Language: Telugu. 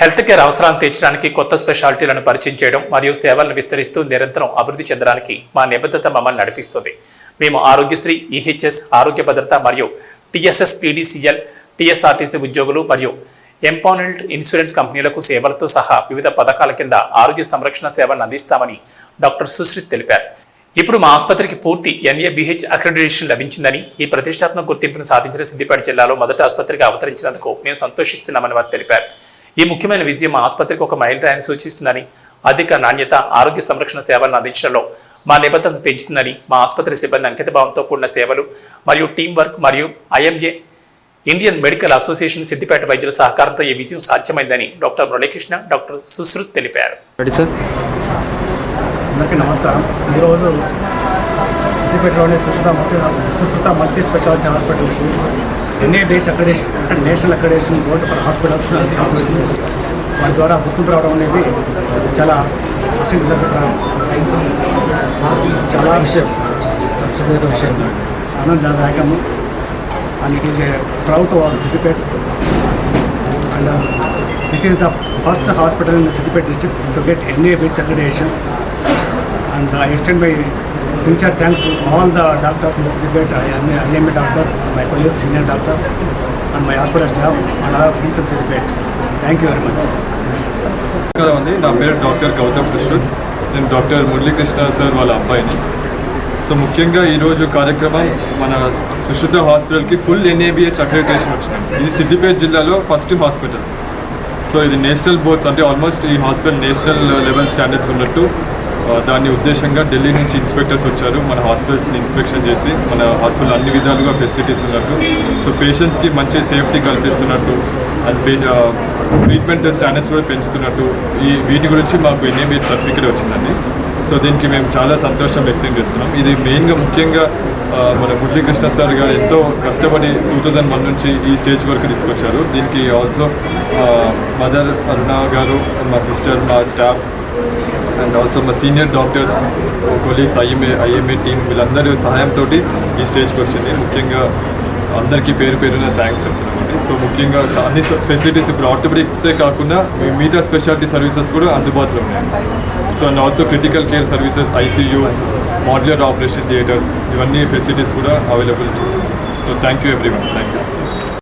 హెల్త్ కేర్ అవసరాలను తీర్చడానికి కొత్త స్పెషాలిటీలను పరిచయం చేయడం మరియు సేవలను విస్తరిస్తూ నిరంతరం అభివృద్ధి చెందడానికి మా నిబద్ధత మమ్మల్ని నడిపిస్తుంది. మేము ఆరోగ్యశ్రీ, ఈహెచ్ఎస్, ఆరోగ్య భద్రత మరియు టీఎస్ఎస్, పీడీసీఎల్, టీఎస్ఆర్టీసీ ఉద్యోగులు మరియు ఎంపానల్డ్ ఇన్సూరెన్స్ కంపెనీలకు సేవలతో సహా వివిధ పథకాల కింద ఆరోగ్య సంరక్షణ సేవలను అందిస్తామని డాక్టర్ సుశ్రిత్ తెలిపారు. ఇప్పుడు మా ఆసుపత్రికి పూర్తి NABH అక్రెడిటేషన్ లభించిందని, ఈ ప్రతిష్టాత్మక గుర్తింపును సాధించిన సిద్దిపేట జిల్లాలో మొదటి ఆసుపత్రిగా అవతరించినందుకు మేము సంతోషిస్తున్నామని వారు తెలిపారు. ఈ ముఖ్యమైన విజయం మా ఆసుపత్రికి ఒక మైలురాయిని సూచిస్తుందని, అధిక నాణ్యత ఆరోగ్య సంరక్షణ సేవలను అందించడంలో మా నిబద్ధతను పెంచుతుందని, మా ఆసుపత్రి సిబ్బంది అంకితభావంతో కూడిన సేవలు మరియు టీం వర్క్ మరియు IMA Indian medical association Siddipet వైద్యుల సహకారంతో ఈ విజయం సాధ్యమైందని డాక్టర్ మురళీకృష్ణ, డాక్టర్ సుశ్రుత్ తెలిపారు. అందరికీ నమస్కారం. ఈరోజు సిద్దిపేటలోని సుశ్రుత మల్టీ స్పెషాలిటీ హాస్పిటల్కి NABH అక్రెడిటేషన్ అంటే national accreditation board for hospitals వారి ద్వారా గుర్తింపు రావడం అనేది చాలా చాలా విషయం ఆనందదాయకము. And it is a proud to our Siddipet. And this is the first hospital in Siddipet district to get NABH accreditation. And I extend my sincere thanks to all the doctors in Siddipet, IMA doctors, my colleagues, senior doctors, and my hospital staff, and all friends in Siddipet. Thank you very much. నా పేరు డాక్టర్ గౌతమ్ సుశ్రుత్. నేను డాక్టర్ మురళీకృష్ణ సార్ వాళ్ళ అబ్బాయిని. సో ముఖ్యంగా ఈరోజు కార్యక్రమం మన సుశ్రుత హాస్పిటల్కి ఫుల్ NABH అక్రెడిటేషన్ వచ్చినాయి. ఇది సిద్దిపేట జిల్లాలో ఫస్ట్ హాస్పిటల్. సో ఇది నేషనల్ బోర్డ్స్ అంటే ఆల్మోస్ట్ ఈ హాస్పిటల్ నేషనల్ లెవెల్ స్టాండర్డ్స్ ఉన్నట్టు దాని ఉద్దేశంగా ఢిల్లీ నుంచి ఇన్స్పెక్టర్స్ వచ్చారు మన హాస్పిటల్స్ని ఇన్స్పెక్షన్ చేసి మన హాస్పిటల్ అన్ని విధాలుగా ఫెసిలిటీస్ ఉన్నట్టు, సో పేషెంట్స్కి మంచి సేఫ్టీ కల్పిస్తున్నట్టు అండ్ ట్రీట్మెంట్ స్టాండర్డ్స్ కూడా పెంచుతున్నట్టు వీటి గురించి మాకు NABH సర్టిఫికేట్ వచ్చిందండి. సో దీనికి మేము చాలా సంతోషం వ్యక్తం చేస్తున్నాం. ఇది మెయిన్గా ముఖ్యంగా మన మురళీకృష్ణ సార్ గారు ఎంతో కష్టపడి 2001 నుంచి ఈ స్టేజ్ వరకు తీసుకొచ్చారు. దీనికి ఆల్సో మదర్ అరుణ గారు, మా సిస్టర్, మా స్టాఫ్ అండ్ ఆల్సో మా senior doctors, colleagues, IMA team వీళ్ళందరూ సహాయంతో ఈ స్టేజ్కి వచ్చింది. ముఖ్యంగా అందరికీ పేరున థ్యాంక్స్ చెప్తున్నామండి. సో ముఖ్యంగా అన్ని ఫెసిలిటీస్ ఇప్పుడు ఆర్థోపెడిక్సే కాకుండా మిగతా స్పెషాలిటీ సర్వీసెస్ కూడా అందుబాటులో ఉన్నాయి. So and also critical care services, ICU, modular operation theatres, ఇవన్నీ ఫెసిలిటీస్ కూడా అవైలబుల్ చేశారు. So thank you everyone. Thank you.